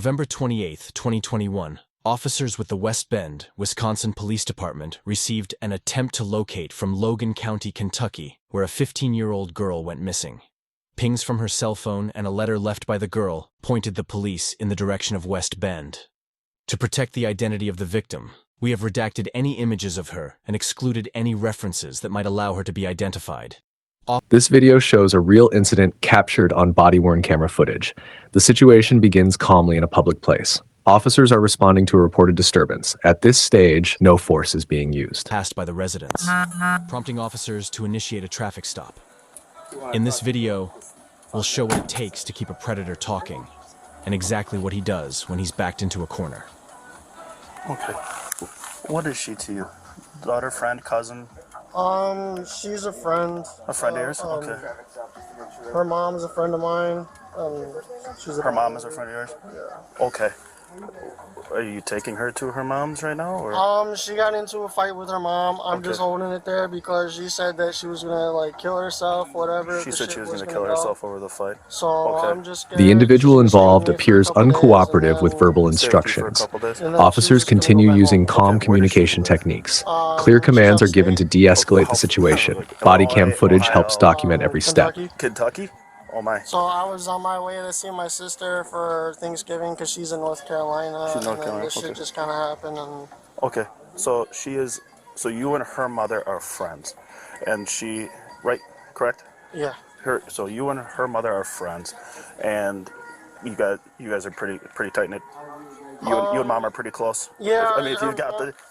November 28, 2021, officers with the West Bend, Wisconsin Police Department received an attempt to locate from Logan County, Kentucky, where a 15-year-old girl went missing. Pings from her cell phone and a letter left by the girl pointed the police in the direction of West Bend. To protect the identity of the victim, we have redacted any images of her and excluded any references that might allow her to be identified. This video shows a real incident captured on body-worn camera footage. The situation begins calmly in a public place. Officers are responding to a reported disturbance. At this stage, no force is being used. Passed by the residents, prompting officers to initiate a traffic stop. In this video, we'll show what it takes to keep a predator talking, and exactly what he does when he's backed into a corner. Okay. What is she to you? Daughter, friend, cousin? She's a friend. A friend of yours? Okay. Her mom is a friend of mine. Her mom is a friend of yours? Yeah. Okay. Are you taking her to her mom's right now, or? She got into a fight with her mom. I'm just holding it there because she said that she was gonna like kill herself, whatever. She said she was gonna kill herself over the fight. So I'm just scared. The individual involved appears uncooperative with verbal instructions. Officers continue using calm communication techniques. Clear commands are given to de-escalate the situation. Body cam footage helps document every step. Kentucky? Oh my. So I was on my way to see my sister for Thanksgiving because she's in North Carolina. She's in North Carolina. This shit just kind of happened. And okay, so so you and her mother are friends, and she, right? Correct? yeah. So you and her mother are friends, and you guys are pretty tight knit. You and mom are pretty close. Yeah. I mean,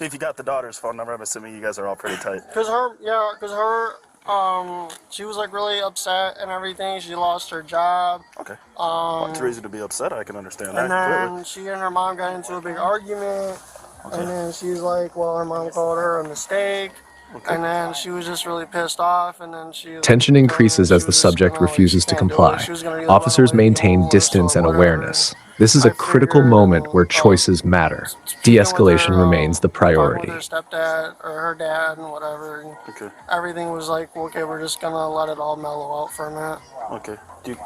if you got the daughter's phone number, I'm assuming you guys are all pretty tight. Cause her, she was like really upset and everything. She lost her job. Okay. That's a reason to be upset. I can understand that. And then she and her mom got into a big argument. Okay. And then she's like, well, her mom called her a mistake. Okay. And then she was just really pissed off. And then Tension increases as the subject refuses to comply. Officers maintain distance and awareness. This is a critical moment where choices matter. De-escalation remains the priority. Her stepdad or her dad and whatever. And okay. Everything was like, okay, we're just gonna let it all mellow out for a minute. Okay. Do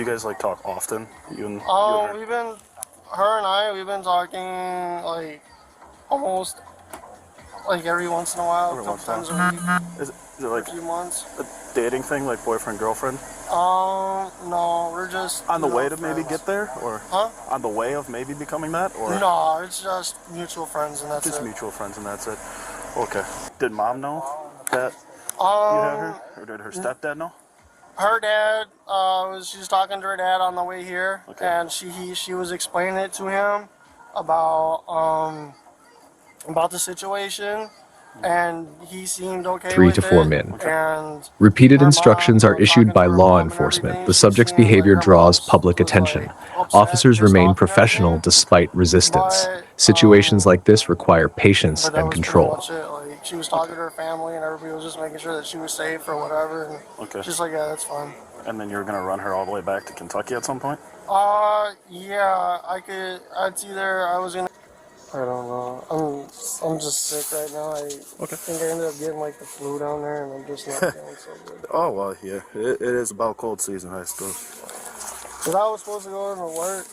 you guys like talk often? We've been talking like almost like every once in a while, a couple times a week. Is it like a few months? A dating thing, like boyfriend, girlfriend? No, we're just on the way to maybe get there, or on the way of maybe becoming that, or no, it's just mutual friends and that's it. Just mutual friends and that's it. Okay. Did mom know that you had her, or did her stepdad know? Her dad she was talking to her dad on the way here, and she was explaining it to him about the situation. And he seemed okay 3 with to 4 it, men. And Repeated instructions are issued by law enforcement. The subject's behavior draws public attention. Officers remain professional despite resistance. Situations like this require patience and control. She was talking to her family and everybody was just making sure that she was safe or whatever. And just like, yeah, that's fine. And then you're going to run her all the way back to Kentucky at some point? Yeah, I was going to... I don't know. I'm just sick right now. I think I ended up getting like the flu down there, and I'm just not feeling so good. Oh well, yeah. It is about cold season, I suppose. Cause I was supposed to go into work,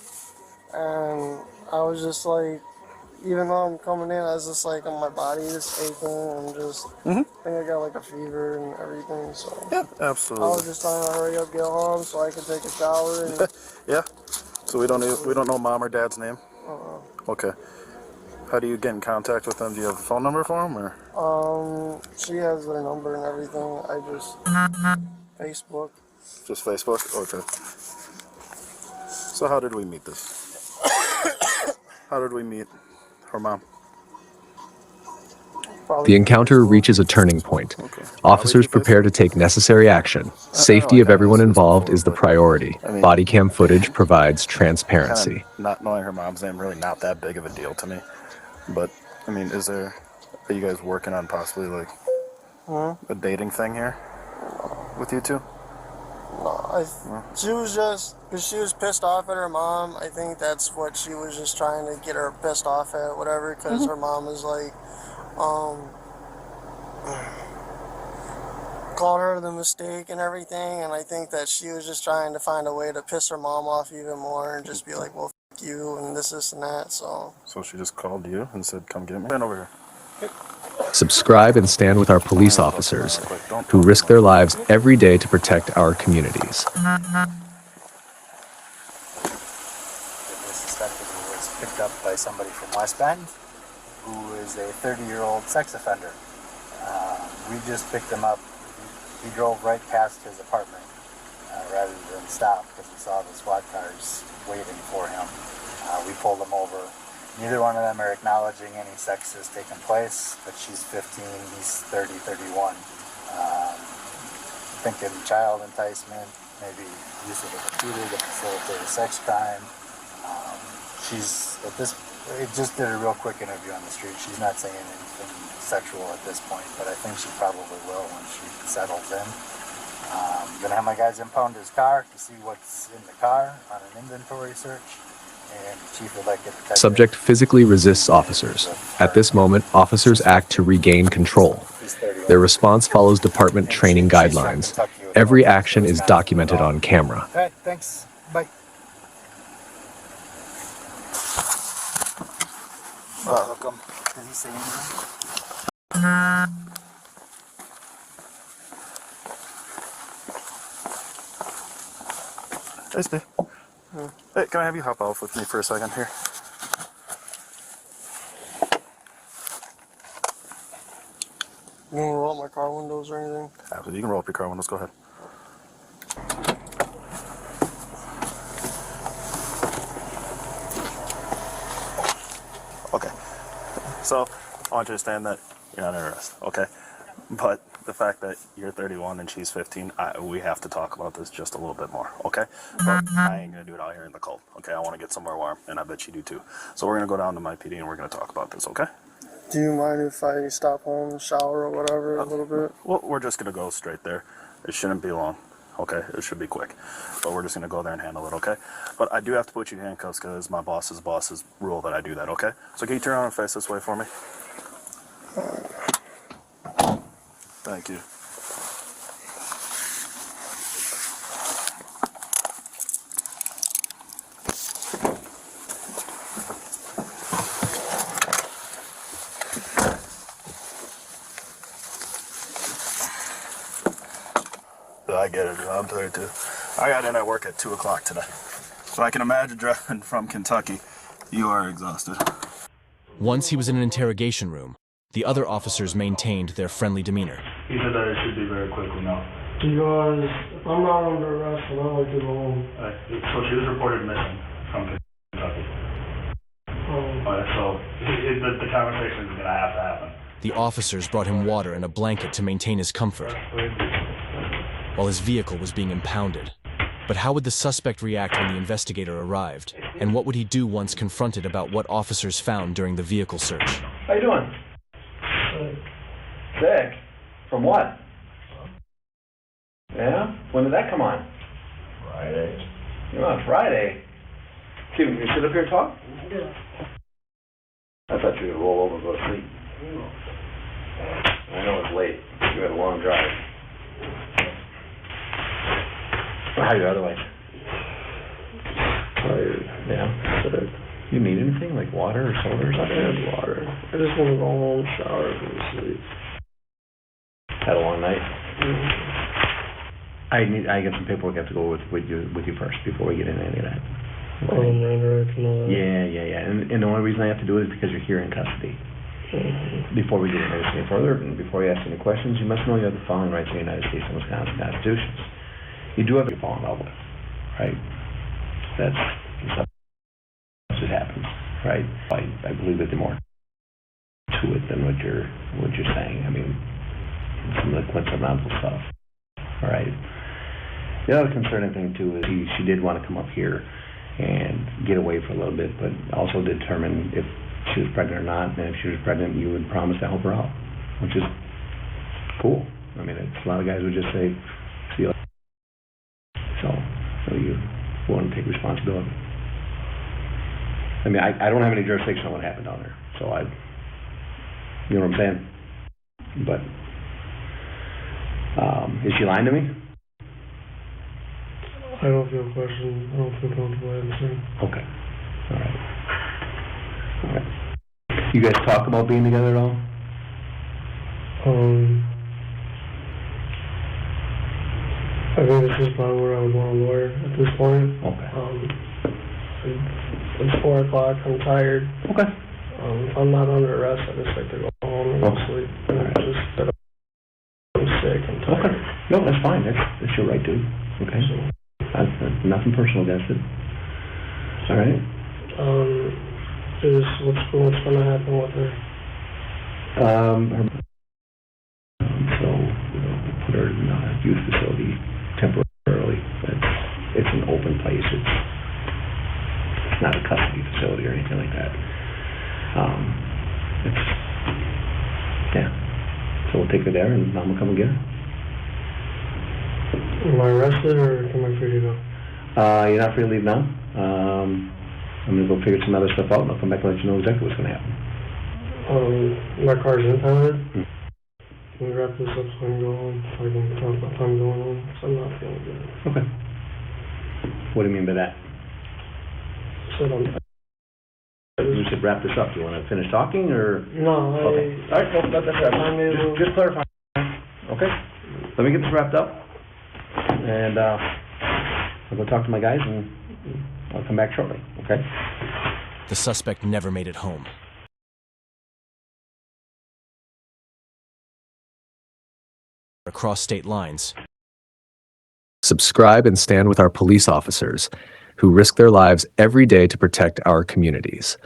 and I was just like, even though I'm coming in, I was just like, my body is aching. I'm just, I think I got like a fever and everything. So yeah, absolutely. I was just trying to hurry up, get home, so I could take a shower. And yeah. So we don't know mom or dad's name. Okay. How do you get in contact with them? Do you have a phone number for them, or? She has their number and everything. I just Facebook. Just Facebook? Okay. So how did we meet this? How did we meet her mom? The encounter reaches a turning point. Officers prepare to take necessary action. Safety of everyone involved is the priority. Body cam footage provides transparency. Not knowing her mom's name, really not that big of a deal to me. But, I mean, are you guys working on possibly, like, a dating thing here with you two? No, she was just, because she was pissed off at her mom. I think that's what she was just trying to get her pissed off at, whatever, because her mom is like, called her the mistake and everything, and I think that she was just trying to find a way to piss her mom off even more and just be like, well, f like you and this and that, so. So she just called you and said, come get me? Stand over here. Subscribe and stand with our police officers who risk their lives every day to protect our communities. The suspected was picked up by somebody from West Bend who is a 30-year-old sex offender. We just picked him up. He drove right past his apartment rather than stop because he saw the SWAT cars waiting for him. We pulled him over. Neither one of them are acknowledging any sex has taken place, but she's 15, he's 30, 31. Thinking child enticement, maybe use of a computer to facilitate a sex crime. She's at this. It just did a real quick interview on the street. She's not saying anything sexual at this point, but I think she probably will when she settles in. I'm gonna have my guys impound his car to see what's in the car on an inventory search. And Chief would like it. Subject physically resists officers. At this moment, officers act to regain control. Their response follows department training guidelines. Every action is documented on camera. All right, thanks. Bye. Welcome. Did he say anything? Hey, Steve. Hey, can I have you hop off with me for a second here? You want to roll up my car windows or anything? Absolutely. You can roll up your car windows. Go ahead. Okay. So, I want you to understand that you're not under arrest, okay? But the fact that you're 31 and she's 15, we have to talk about this just a little bit more, okay? But I ain't gonna do it out here in the cold, okay? I want to get somewhere warm, and I bet you do too. So we're gonna go down to my PD and we're gonna talk about this, okay? Do you mind if I stop home, shower or whatever a little bit? Well, we're just gonna go straight there. It shouldn't be long, okay? It should be quick. But we're just gonna go there and handle it, okay? But I do have to put you in handcuffs because my boss's rule that I do that, okay? So can you turn around and face this way for me? Thank you. I get it, I'm 32. I got in at work at 2 o'clock today. So I can imagine driving from Kentucky. You are exhausted. Once he was in an interrogation room, the other officers maintained their friendly demeanor. He said that it should be very quickly now. Because if I'm not under arrest, then I'll go home. So she was reported missing from Kentucky. So the conversation is going to have to happen. The officers brought him water and a blanket to maintain his comfort, while his vehicle was being impounded. But how would the suspect react when the investigator arrived? And what would he do once confronted about what officers found during the vehicle search? How you doing? Sick. From what? Yeah? When did that come on? Friday. You're on Friday? Can you sit up here and talk? Yeah. I thought you were going to roll over and go to sleep. I know it's late. You had a long drive. How are you otherwise? Tired. Yeah. You need anything like water or soda or something? I had water. I just want to go home, shower, and go to sleep. Had a long night? Mm-hmm. I got some paperwork I have to go with you first before we get into any of that. Yeah. And the only reason I have to do it is because you're here in custody. Mm-hmm. Before we get into anything further, and before you ask any questions, you must know you have the following rights in the United States and Wisconsin constitutions. You do have to fall in love with, right? That's what happens, right? I believe that there's more to it than what you're saying. I mean, some of the coincidental stuff, all right? The other concerning thing too is she did want to come up here and get away for a little bit, but also determine if she was pregnant or not, and if she was pregnant, you would promise to help her out, which is cool. I mean, a lot of guys would just say, see you later. So you want to take responsibility. I mean, I don't have any jurisdiction on what happened down there, so you know what I'm saying? But, is she lying to me? I don't feel questioned. I don't feel comfortable answering. Okay. All right. All right. You guys talk about being together at all? I think this is probably where I would want a lawyer at this point. Okay. It's 4 o'clock. I'm tired. Okay. If I'm not under arrest, I just like to go home and go to sleep. And All right. just that I'm sick. I'm tired. Okay. No, that's fine. That's your right to. Okay. Nothing personal against it. All right. Is what's going to happen with her? So we'll put her in a youth facility temporarily. It's an open place. It's not a custody facility or anything like that. Yeah. So we'll take her there, and Mom will come and get her. Am I arrested or am I free to go? You're not free to leave now. I'm gonna go figure some other stuff out, and I'll come back and let you know exactly what's gonna happen. My car's impounded. Can we wrap this up so I can go home? So I can talk about time going home? So I'm not feeling good. Okay. What do you mean by that? So You should wrap this up. Do you want to finish talking, or? no, Okay. All right, no, that's right. Just clarify. Okay. Let me get this wrapped up, and I'll go talk to my guys, and I'll come back shortly. Okay. The suspect never made it home. Across state lines. Subscribe and stand with our police officers who risk their lives every day to protect our communities.